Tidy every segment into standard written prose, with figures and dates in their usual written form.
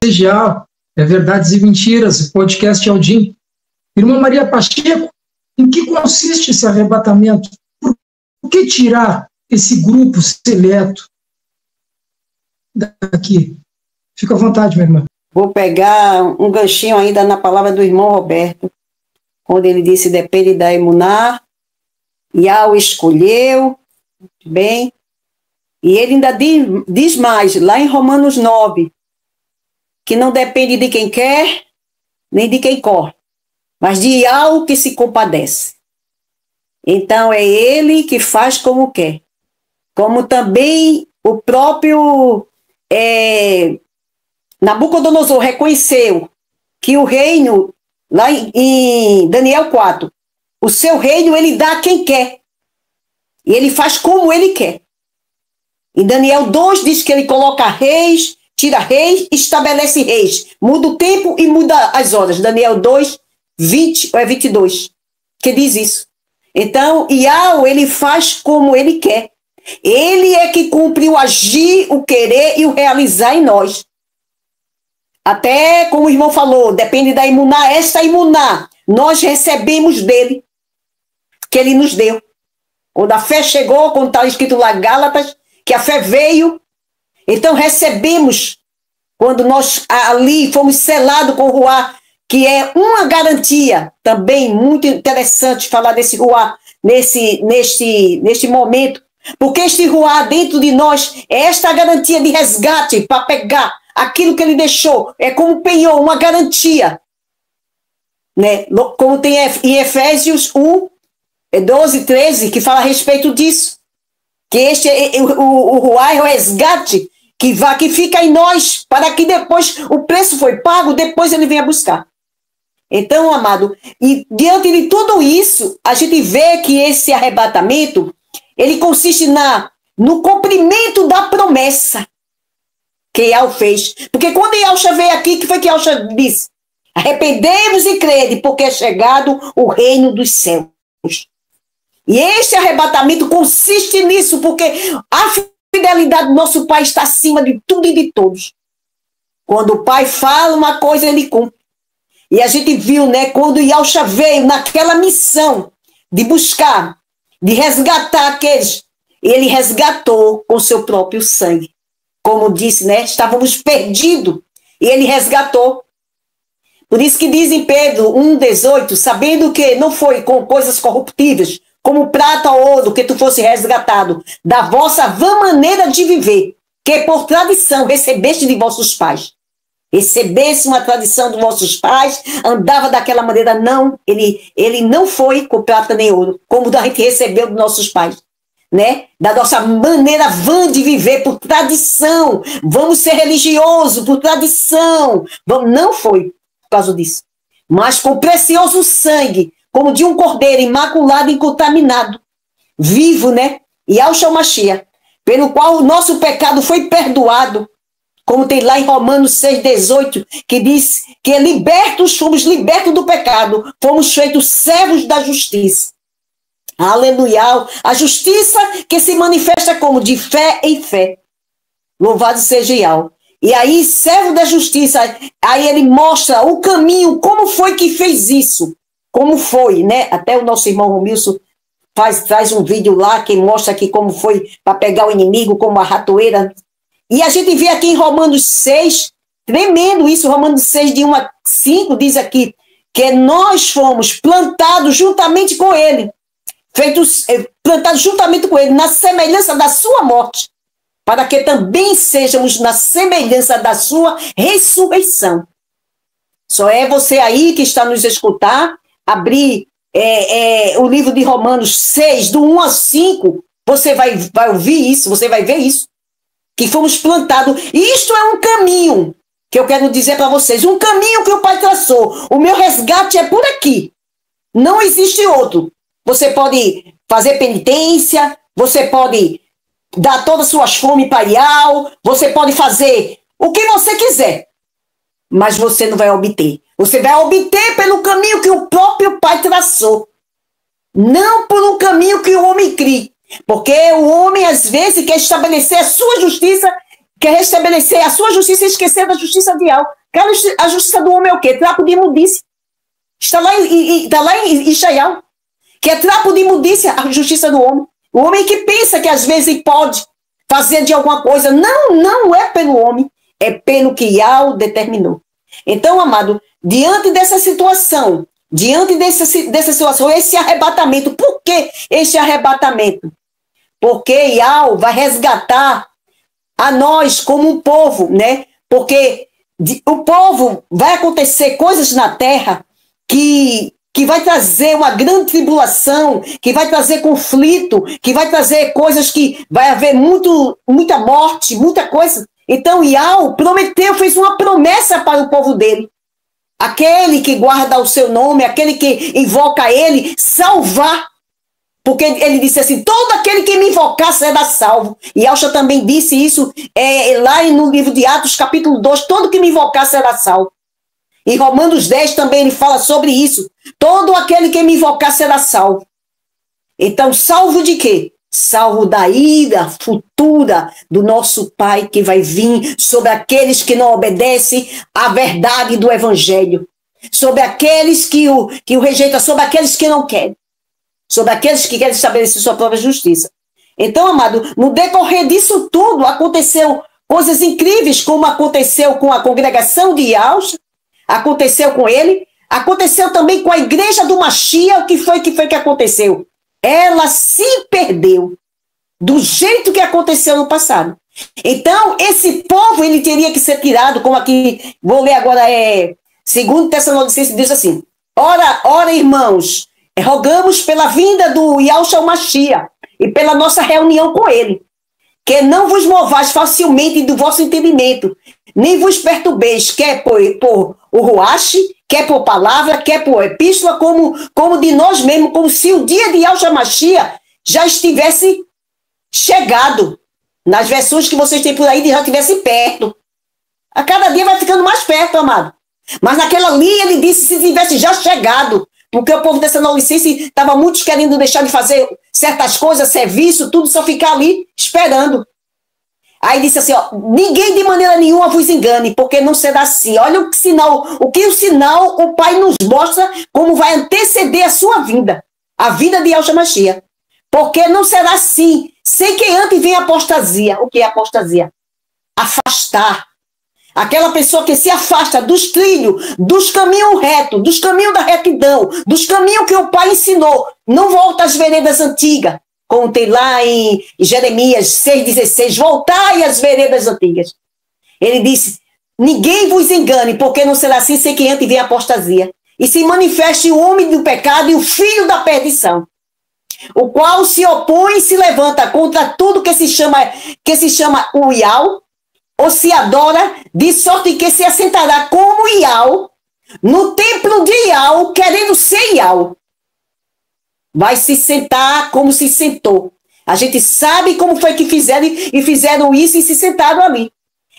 Colegial, é Verdades e Mentiras, podcast Aldim. Irmã Maria Pacheco, em que consiste esse arrebatamento? Por que tirar esse grupo seleto daqui? Fica à vontade, minha irmã. Vou pegar um ganchinho ainda na palavra do irmão Roberto, onde ele disse, depende da emuná, Yahweh escolheu, bem, e ele ainda diz mais, lá em Romanos 9, que não depende de quem quer, nem de quem corre, mas de Yahweh que se compadece. Então é ele que faz como quer. Como também o próprio Nabucodonosor reconheceu que o reino, lá em Daniel 4, o seu reino ele dá a quem quer. E ele faz como ele quer. Em Daniel 2 diz que ele coloca reis, tira reis, estabelece reis. Muda o tempo e muda as horas. Daniel 2, 20 ou 22, que diz isso. Então, Yahweh, ele faz como ele quer. Ele é que cumpre o agir, o querer e o realizar em nós. Até, como o irmão falou, depende da imuná. Essa imuná, nós recebemos dele, que ele nos deu. Quando a fé chegou, quando está escrito lá Gálatas, que a fé veio, então recebemos, quando nós ali fomos selados com o Ruá, que é uma garantia, também muito interessante falar desse Ruá neste momento, porque este Ruá dentro de nós é esta garantia de resgate para pegar aquilo que ele deixou, é como penhor, uma garantia, né? Como tem em Efésios 1, 12, 13, que fala a respeito disso, que este o Ruá é o resgate que fica em nós, para que depois o preço foi pago, depois ele venha buscar. Então, amado, e diante de tudo isso, a gente vê que esse arrebatamento, ele consiste no cumprimento da promessa que Yahweh fez. Porque quando Yahweh veio aqui, que foi que Yahweh disse? Arrependei-vos e crede, porque é chegado o reino dos céus. E este arrebatamento consiste nisso, porque a fidelidade do nosso Pai está acima de tudo e de todos. Quando o Pai fala uma coisa, ele cumpre. E a gente viu, né, quando Yahweh veio naquela missão de buscar, de resgatar aqueles, ele resgatou com seu próprio sangue. Como disse, né, estávamos perdidos, e ele resgatou. Por isso que diz em Pedro 1,18, sabendo que não foi com coisas corruptíveis, como prata ou ouro, que tu fosse resgatado da vossa vã maneira de viver, que por tradição recebeste de vossos pais. Recebesse uma tradição dos vossos pais, andava daquela maneira, não, ele não foi com prata nem ouro, como a gente recebeu dos nossos pais, né? Da nossa maneira vã de viver, por tradição, vamos ser religiosos, por tradição, não foi por causa disso, mas com precioso sangue, como de um cordeiro imaculado e incontaminado, vivo, né? E Yahshua Mashiach, pelo qual o nosso pecado foi perdoado, como tem lá em Romanos 6,18, que diz que fomos libertos do pecado, fomos feitos servos da justiça. Aleluia! A justiça que se manifesta como de fé em fé. Louvado seja Yahweh. E aí, servo da justiça, aí ele mostra o caminho, como foi que fez isso. Como foi, né? Até o nosso irmão Romilson traz um vídeo lá que mostra aqui como foi para pegar o inimigo, como a ratoeira. E a gente vê aqui em Romanos 6, tremendo isso, Romanos 6, de 1 a 5, diz aqui, que nós fomos plantados juntamente com ele, plantados juntamente com ele, na semelhança da sua morte, para que também sejamos na semelhança da sua ressurreição. Só é você aí que está nos escutar, abrir o livro de Romanos 6, do 1 a 5, você vai ouvir isso, você vai ver isso, que fomos plantados. Isto é um caminho que eu quero dizer para vocês, um caminho que o Pai traçou. O meu resgate é por aqui, não existe outro. Você pode fazer penitência, você pode dar todas as suas fomes para Yahweh, você pode fazer o que você quiser, mas você não vai obter. Você vai obter pelo caminho que o próprio Pai traçou, não por um caminho que o homem cria. Porque o homem, às vezes, quer estabelecer a sua justiça, quer restabelecer a sua justiça e esquecer da justiça de Yahweh. A justiça do homem é o quê? Trapo de imundícia. Está lá em Ishaiah, que é trapo de imundícia a justiça do homem. O homem que pensa que às vezes pode fazer de alguma coisa. Não é pelo homem, é pelo que Yahweh determinou. Então, amado, diante dessa situação, esse arrebatamento, por que este arrebatamento? Porque Yahweh vai resgatar a nós como um povo, né? Porque o povo vai acontecer coisas na terra que vai trazer uma grande tribulação, que vai trazer conflito, que vai trazer coisas que vai haver muita morte, muita coisa. Então Yahweh prometeu, fez uma promessa para o povo dele. Aquele que guarda o seu nome, aquele que invoca ele, salvar. Porque ele disse assim, todo aquele que me invocar será salvo. E Yahshua também disse isso lá no livro de Atos, capítulo 2, todo que me invocar será salvo. Em Romanos 10 também ele fala sobre isso. Todo aquele que me invocar será salvo. Então, salvo de quê? Salvo da ira futura do nosso Pai que vai vir sobre aqueles que não obedecem à verdade do Evangelho. Sobre aqueles que o rejeitam, sobre aqueles que não querem. Sobre aqueles que querem estabelecer sua própria justiça. Então, amado, no decorrer disso tudo, aconteceu coisas incríveis, como aconteceu com a congregação de Yahshua, aconteceu com ele, aconteceu também com a igreja do Mashiach. O que foi que aconteceu? Ela se perdeu do jeito que aconteceu no passado. Então, esse povo, ele teria que ser tirado, como aqui, vou ler agora, 2 Tessalonicenses, diz assim, ora, irmãos, rogamos pela vinda do Yahshua Mashiach e pela nossa reunião com ele, que não vos movais facilmente do vosso entendimento, nem vos perturbeis, quer por o Ruach, quer por palavra, quer por epístola, como de nós mesmos, como se o dia de Yahshua Mashiach já estivesse chegado. Nas versões que vocês têm por aí, já estivesse perto. A cada dia vai ficando mais perto, amado. Mas naquela ali ele disse se tivesse já chegado, porque o povo dessa Tessalonicense estava muitos querendo deixar de fazer certas coisas, serviço, tudo, só ficar ali esperando. Aí disse assim, ó, ninguém de maneira nenhuma vos engane, porque não será assim. Olha o sinal o Pai nos mostra como vai anteceder a sua vida, a vida de Yahshua Mashiach. Porque não será assim, sem que antes venha apostasia. O que é apostasia? Afastar. Aquela pessoa que se afasta dos trilhos, dos caminhos retos, dos caminhos da retidão, dos caminhos que o Pai ensinou, não volta às veredas antigas. Como tem lá em Jeremias 6,16, voltai às veredas antigas. Ele disse, ninguém vos engane, porque não será assim, sem que antes venha apostasia. E se manifeste o homem do pecado e o filho da perdição, o qual se opõe e se levanta contra tudo que se chama o Yahweh, ou se adora, de sorte que se assentará como Yahweh, no templo de Yahweh, querendo ser Yahweh. Vai se sentar como se sentou. A gente sabe como foi que fizeram, e fizeram isso e se sentaram ali.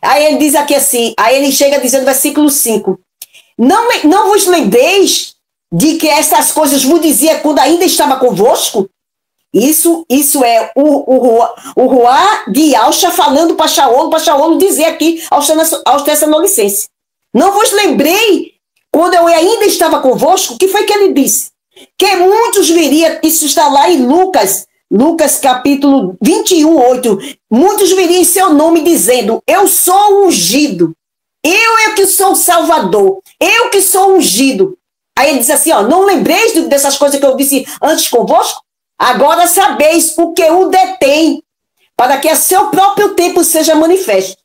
Aí ele diz aqui assim, aí ele chega dizendo, versículo 5, não vos lembreis de que essas coisas vos dizia quando ainda estava convosco? Isso é o Ruá de Yahshua falando para Shaolo dizer aqui aos Tessalonicenses. Não vos lembrei quando eu ainda estava convosco? O que foi que ele disse? Que muitos viriam, isso está lá em Lucas capítulo 21, 8. Muitos viriam em seu nome dizendo, eu sou ungido, eu é que sou o Salvador, eu que sou ungido. Aí ele diz assim, ó, não lembreis dessas coisas que eu disse antes convosco? Agora sabeis o que o detém, para que a seu próprio tempo seja manifesto.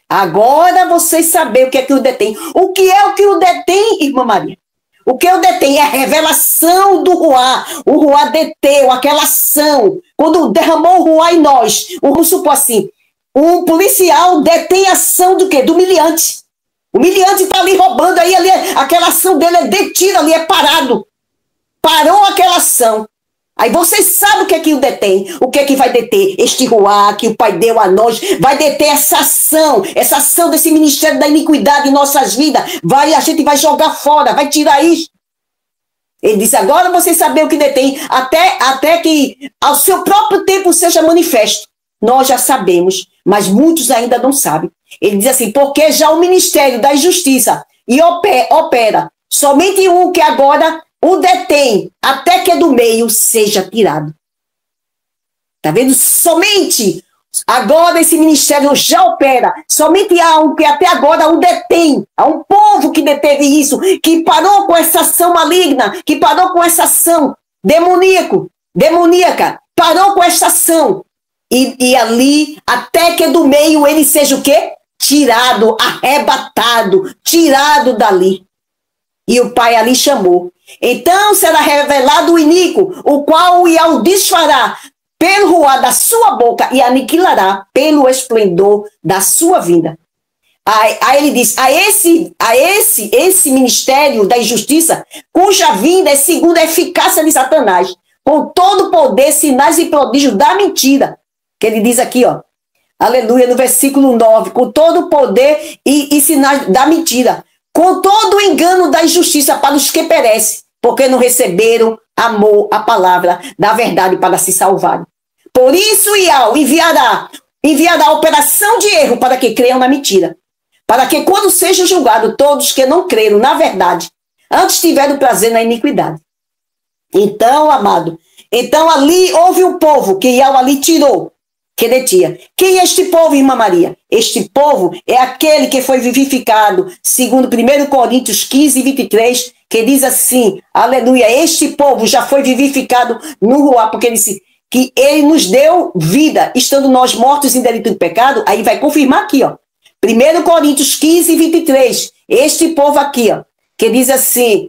Agora vocês sabem o que é que o detém. O que é o que o detém, irmã Maria? O que o detém é a revelação do Ruá. O Ruá deteu aquela ação. Quando derramou o Ruá em nós, vamos supor assim, um policial detém a ação do quê? Do humilhante. O humilhante está ali roubando, aí ali, aquela ação dele é detida ali, é parado. Parou aquela ação. Aí vocês sabem o que é que o detém, o que é que vai deter este Ruá que o Pai deu a nós, vai deter essa ação desse ministério da iniquidade em nossas vidas, a gente vai jogar fora, vai tirar isso. Ele disse, agora vocês sabem o que detém, até que ao seu próprio tempo seja manifesto. nós já sabemos, mas muitos ainda não sabem. Ele diz assim, porque já o Ministério da Justiça e opera somente um que agora o detém, até que do meio seja tirado. Está vendo? Somente agora esse ministério já opera. Somente há um que até agora o detém. Há um povo que deteve isso, que parou com essa ação maligna, que parou com essa ação demoníaca, parou com essa ação. E ali, até que do meio ele seja o quê? Tirado, arrebatado, tirado dali. E o Pai ali chamou. Então será revelado o iníquo, o qual o desfará pelo ruar da sua boca e aniquilará pelo esplendor da sua vinda. Aí ele diz, a esse ministério da injustiça, cuja vinda é segundo a eficácia de Satanás, com todo o poder, sinais e prodígios da mentira. Que ele diz aqui, ó, aleluia, no versículo 9, com todo o poder e sinais da mentira, com todo o engano da injustiça para os que perecem, porque não receberam amor à palavra da verdade para se salvarem. Por isso, Iau enviará a operação de erro para que creiam na mentira, para que quando seja julgado todos que não creram na verdade, antes tiveram prazer na iniquidade. Então, amado, ali houve um povo que Iau ali tirou, que detinha. Quem é este povo, irmã Maria? Este povo é aquele que foi vivificado, segundo 1 Coríntios 15, 23, que diz assim, aleluia, este povo já foi vivificado no ruar, porque ele disse que ele nos deu vida, estando nós mortos em delito de pecado. Aí vai confirmar aqui, ó, 1 Coríntios 15, 23, este povo aqui, ó, que diz assim,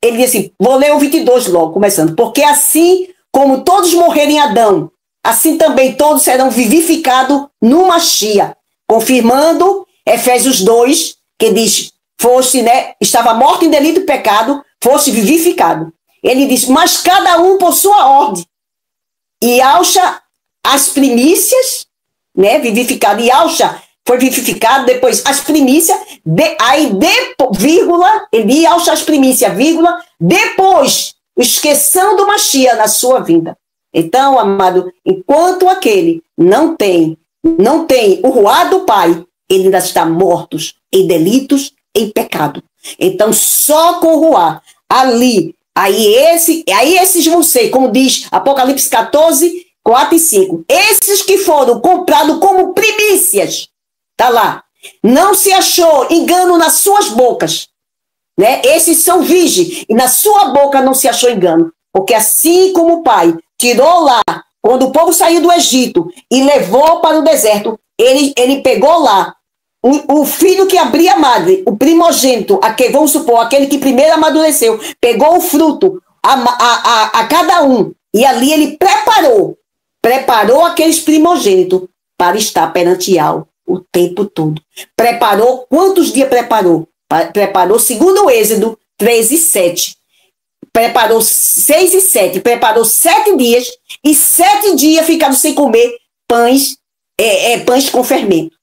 ele diz assim, vou ler o 22 logo, começando, porque assim como todos morreram em Adão, assim também todos serão vivificados no Machia, confirmando Efésios 2, que diz, foste, né, estava morto em delito de pecado, foste vivificado. Ele diz, mas cada um por sua ordem. E Alcha as primícias, né, vivificado, e Alcha foi vivificado, depois as primícias, vírgula, ele Alcha as primícias, vírgula, depois esqueção do Machia na sua vida. Então, amado, enquanto aquele não tem o ruar do Pai, ele ainda está morto em delitos, em pecado. Então, só com o ruar, ali, aí esses vão ser, como diz Apocalipse 14, 4 e 5, esses que foram comprados como primícias, tá lá, não se achou engano nas suas bocas, né? Esses são virgens, e na sua boca não se achou engano, porque assim como o Pai tirou lá, quando o povo saiu do Egito e levou para o deserto, ele pegou lá o filho que abria a madre, o primogênito, vamos supor, aquele que primeiro amadureceu, pegou o fruto a cada um, e ali ele preparou aqueles primogênitos para estar perante Yahweh o tempo todo. Preparou, quantos dias preparou? Preparou, segundo o Êxodo 3 e 7. Preparou 6 e 7, preparou 7 dias, e 7 dias ficaram sem comer pães com fermento.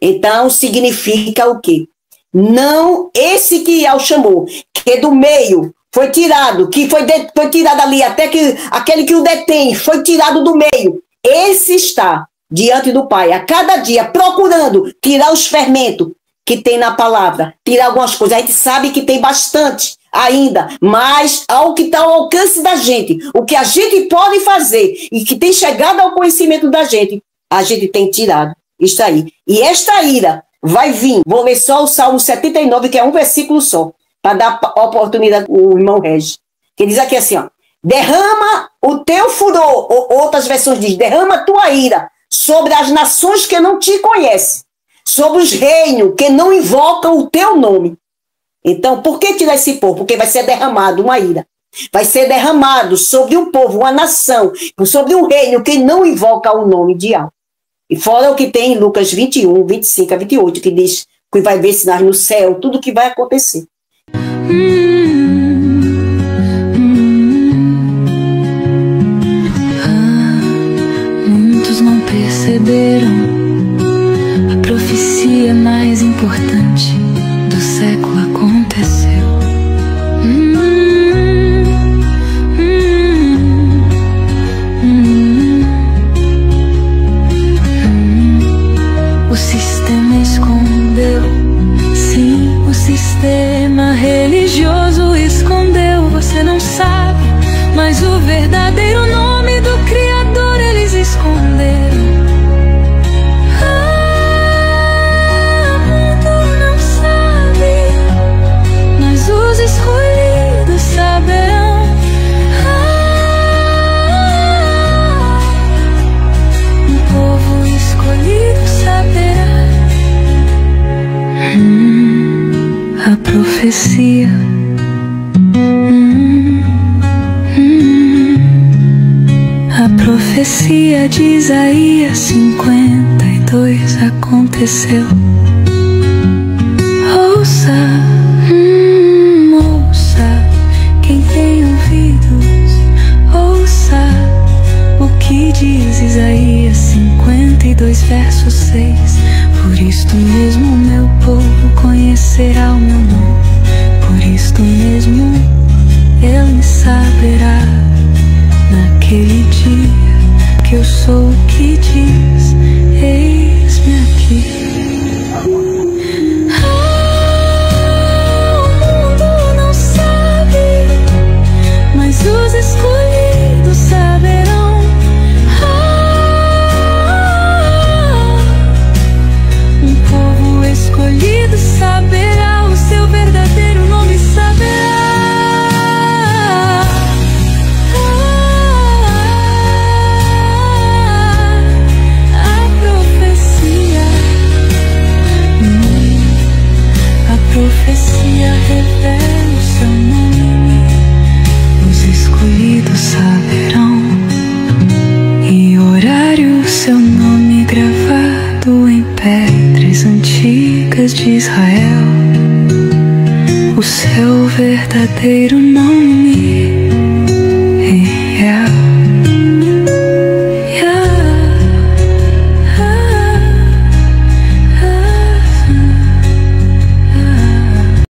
Então, significa o quê? Não, esse que Yahweh chamou, que do meio foi tirado, que foi tirado ali, até que aquele que o detém foi tirado do meio, esse está diante do Pai, a cada dia, procurando tirar os fermentos que tem na palavra, tirar algumas coisas. A gente sabe que tem bastante ainda, mas ao que está ao alcance da gente, o que a gente pode fazer e que tem chegado ao conhecimento da gente, a gente tem tirado isso aí. E esta ira vai vir, vou ler só o Salmo 79, que é um versículo só, para dar oportunidade ao irmão Regis, que diz aqui assim, ó, derrama o teu furor, outras versões diz, derrama a tua ira sobre as nações que não te conhecem, sobre os reinos que não invocam o teu nome. Então, por que tirar esse povo? Porque vai ser derramado uma ira. Vai ser derramado sobre um povo, uma nação, sobre um reino que não invoca o nome de Yahweh. E fora o que tem em Lucas 21, 25 a 28, que diz que vai ver sinais no céu, tudo que vai acontecer. Muitos não perceberam a profecia mais importante do século aconteceu. sistema religioso escondeu, você não sabe, mas o verdadeiro nome do Criador eles esconderam. O mundo não sabe, mas os escolhidos saberão. Um povo escolhido saberá. A profecia. A profecia de Isaías 52 aconteceu. Ouça, ouça, quem tem ouvidos, ouça o que diz Isaías 52, verso 6. Por isto mesmo meu povo conhecerá o meu nome, por isto mesmo ele saberá naquele dia que eu sou o que diz, eis-me aqui. O mundo não sabe, mas os escolhidos saberão. Um povo escolhido saberá, o seu verdadeiro nome saberá. A profecia revela o seu nome, os escolhidos saberão, e horário seu nome gravado em pedras antigas de Israel, o seu verdadeiro nome.